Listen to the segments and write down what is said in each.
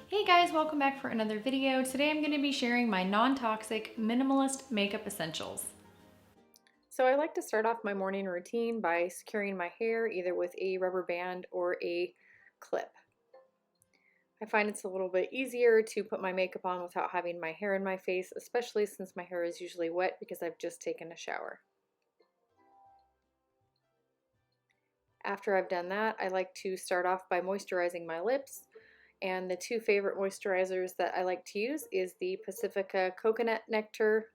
Hey guys, welcome back for another video. Today I'm going to be sharing my non-toxic minimalist makeup essentials. So I like to start off my morning routine by securing my hair either with a rubber band or a clip. I find it's a little bit easier to put my makeup on without having my hair in my face, especially since my hair is usually wet because I've just taken a shower. After I've done that, I like to start off by moisturizing my lips. And the two favorite moisturizers that I like to use is the Pacifica Coconut Nectar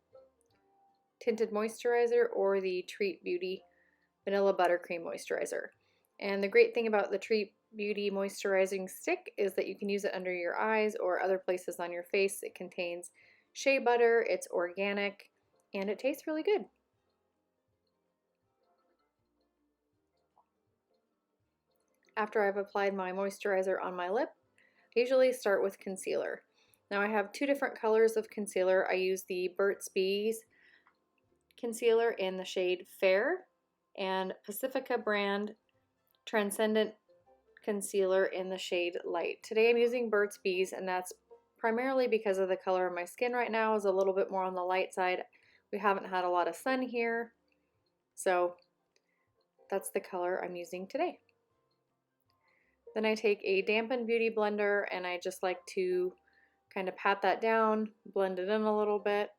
Tinted Moisturizer or the Treat Beauty Vanilla Buttercream Moisturizer. And the great thing about the Treat Beauty Moisturizing Stick is that you can use it under your eyes or other places on your face. It contains shea butter, it's organic, and it tastes really good. After I've applied my moisturizer on my lip, I usually start with concealer. Now I have two different colors of concealer. I use the Burt's Bees concealer in the shade Fair and Pacifica brand Transcendent concealer in the shade Light. Today I'm using Burt's Bees, and that's primarily because of the color of my skin right now is a little bit more on the light side. We haven't had a lot of sun here, so that's the color I'm using today. Then I take a dampened beauty blender and I just like to kind of pat that down, blend it in a little bit.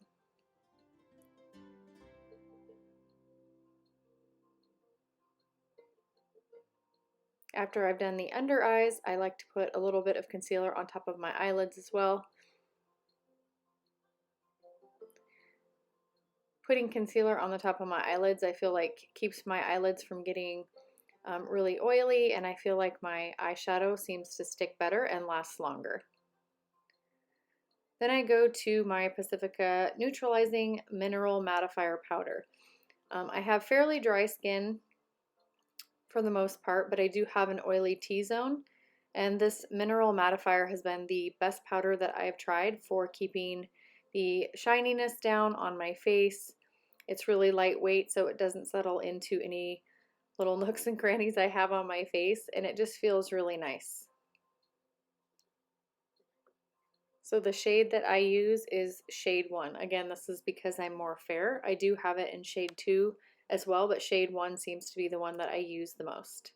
After I've done the under eyes, I like to put a little bit of concealer on top of my eyelids as well. Putting concealer on the top of my eyelids, I feel like keeps my eyelids from getting really oily, and I feel like my eyeshadow seems to stick better and lasts longer. Then I go to my Pacifica Neutralizing Mineral Mattifier Powder. I have fairly dry skin for the most part, but I do have an oily T-zone, and this mineral mattifier has been the best powder that I've tried for keeping the shininess down on my face. It's really lightweight, so it doesn't settle into any little nooks and crannies I have on my face, and it just feels really nice. So the shade that I use is shade 1. Again, this is because I'm more fair. I do have it in shade 2 as well, but shade 1 seems to be the one that I use the most.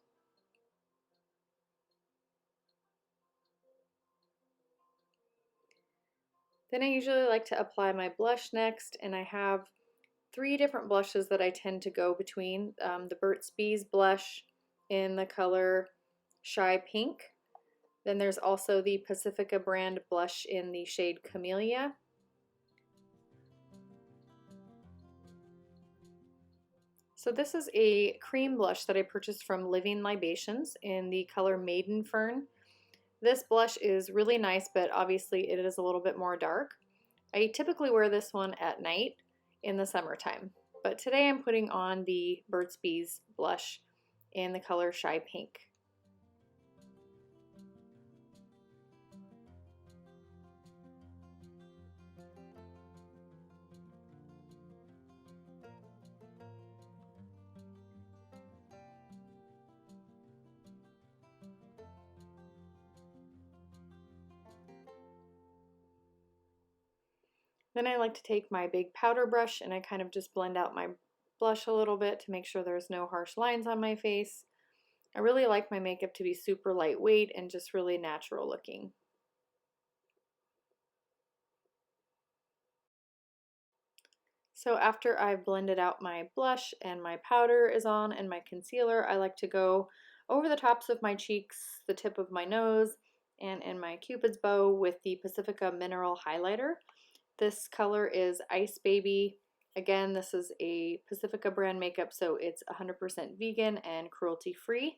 Then I usually like to apply my blush next, and I have 3 different blushes that I tend to go between. The Burt's Bees blush in the color Shy Pink. Then there's also the Pacifica brand blush in the shade Camellia. So this is a cream blush that I purchased from Living Libations in the color Maiden Fern. This blush is really nice, but obviously it is a little bit more dark. I typically wear this one at night in the summertime, but today I'm putting on the Burt's Bees blush in the color Shy Pink. Then I like to take my big powder brush and I kind of just blend out my blush a little bit to make sure there's no harsh lines on my face. I really like my makeup to be super lightweight and just really natural looking. So after I've blended out my blush and my powder is on and my concealer, I like to go over the tops of my cheeks, the tip of my nose, and in my Cupid's bow with the Pacifica Mineral Highlighter. This color is Ice Baby. Again, this is a Pacifica brand makeup, so it's 100% vegan and cruelty free.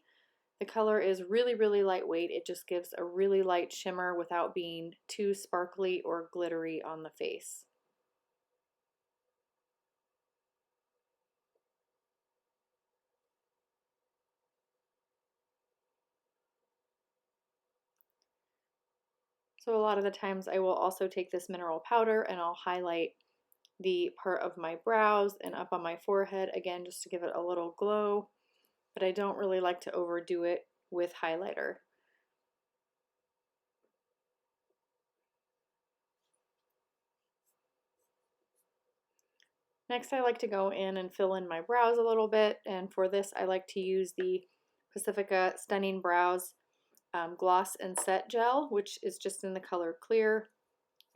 The color is really, really lightweight. It just gives a really light shimmer without being too sparkly or glittery on the face. So a lot of the times I will also take this mineral powder and I'll highlight the part of my brows and up on my forehead, again, just to give it a little glow, but I don't really like to overdo it with highlighter. Next, I like to go in and fill in my brows a little bit, and for this I like to use the Pacifica Stunning Brows Gloss and Set Gel, which is just in the color clear,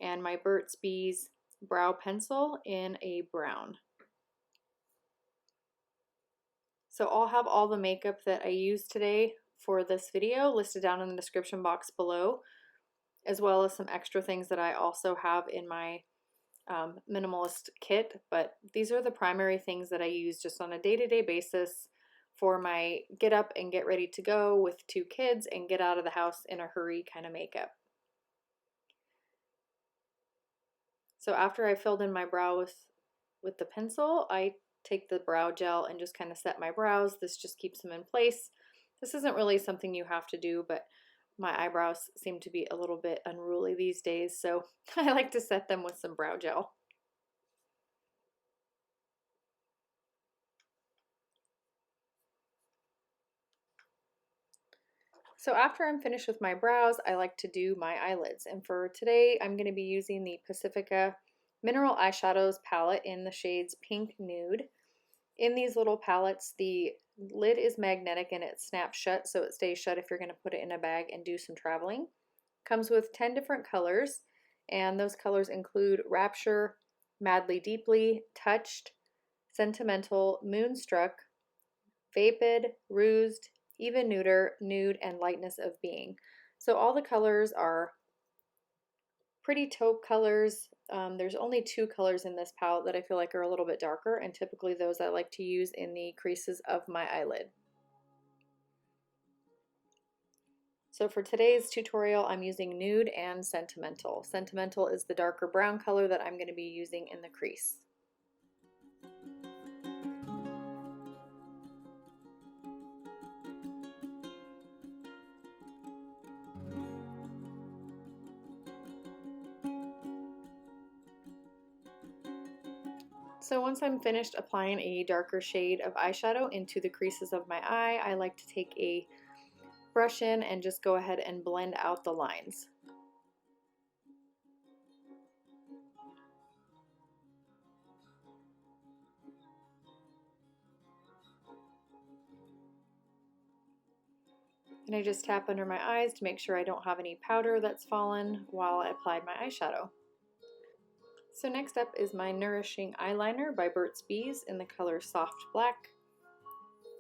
and my Burt's Bees brow pencil in a brown. So I'll have all the makeup that I used today for this video listed down in the description box below, as well as some extra things that I also have in my minimalist kit, but these are the primary things that I use just on a day-to-day basis for my get up and get ready to go with 2 kids and get out of the house in a hurry kind of makeup. So after I filled in my brow with the pencil, I take the brow gel and just kind of set my brows. This just keeps them in place. This isn't really something you have to do, but my eyebrows seem to be a little bit unruly these days, so I like to set them with some brow gel. So after I'm finished with my brows, I like to do my eyelids. And for today, I'm going to be using the Pacifica Mineral Eyeshadows palette in the shades Pink Nude. In these little palettes, the lid is magnetic and it snaps shut, so it stays shut if you're going to put it in a bag and do some traveling. Comes with 10 different colors, and those colors include Rapture, Madly Deeply, Touched, Sentimental, Moonstruck, Vapid, Rused, Even Nuder, Nude, and Lightness of Being. So all the colors are pretty taupe colors. There's only 2 colors in this palette that I feel like are a little bit darker, and typically those I like to use in the creases of my eyelid. So for today's tutorial, I'm using Nude and Sentimental. Sentimental is the darker brown color that I'm going to be using in the crease. So once I'm finished applying a darker shade of eyeshadow into the creases of my eye, I like to take a brush in and just go ahead and blend out the lines. And I just tap under my eyes to make sure I don't have any powder that's fallen while I applied my eyeshadow. So next up is my Nourishing Eyeliner by Burt's Bees in the color Soft Black.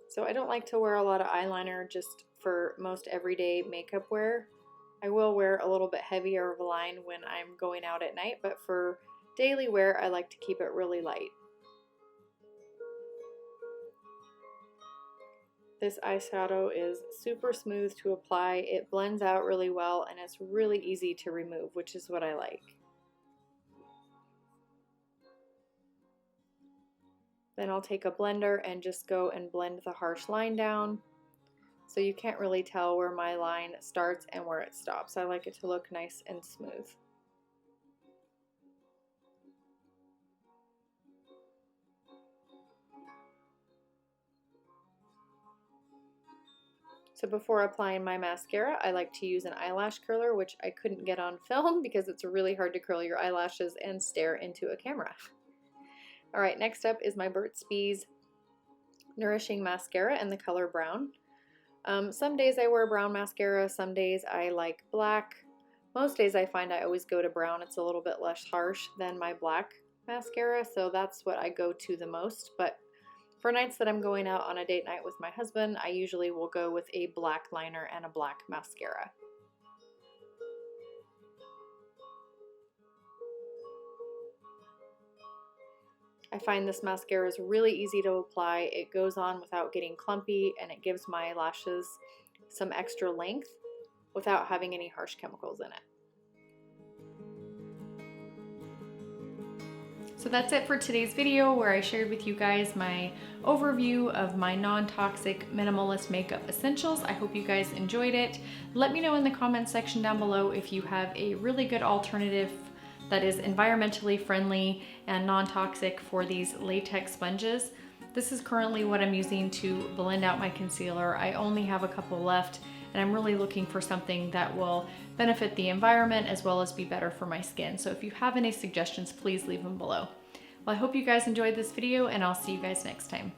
So I don't like to wear a lot of eyeliner just for most everyday makeup wear. I will wear a little bit heavier of a line when I'm going out at night, but for daily wear I like to keep it really light. This eyeshadow is super smooth to apply, it blends out really well, and it's really easy to remove, which is what I like. Then I'll take a blender and just go and blend the harsh line down, so you can't really tell where my line starts and where it stops. I like it to look nice and smooth. So before applying my mascara, I like to use an eyelash curler, which I couldn't get on film because it's really hard to curl your eyelashes and stare into a camera. Alright, next up is my Burt's Bees Nourishing Mascara in the color brown. Some days I wear brown mascara, some days I like black. Most days I find I always go to brown. It's a little bit less harsh than my black mascara, so that's what I go to the most. But for nights that I'm going out on a date night with my husband, I usually will go with a black liner and a black mascara. I find this mascara is really easy to apply. It goes on without getting clumpy, and it gives my lashes some extra length without having any harsh chemicals in it. So that's it for today's video, where I shared with you guys my overview of my non-toxic minimalist makeup essentials. I hope you guys enjoyed it. Let me know in the comments section down below if you have a really good alternative that is environmentally friendly and non-toxic for these latex sponges. This is currently what I'm using to blend out my concealer. I only have a couple left, and I'm really looking for something that will benefit the environment as well as be better for my skin. So if you have any suggestions, please leave them below. Well, I hope you guys enjoyed this video, and I'll see you guys next time.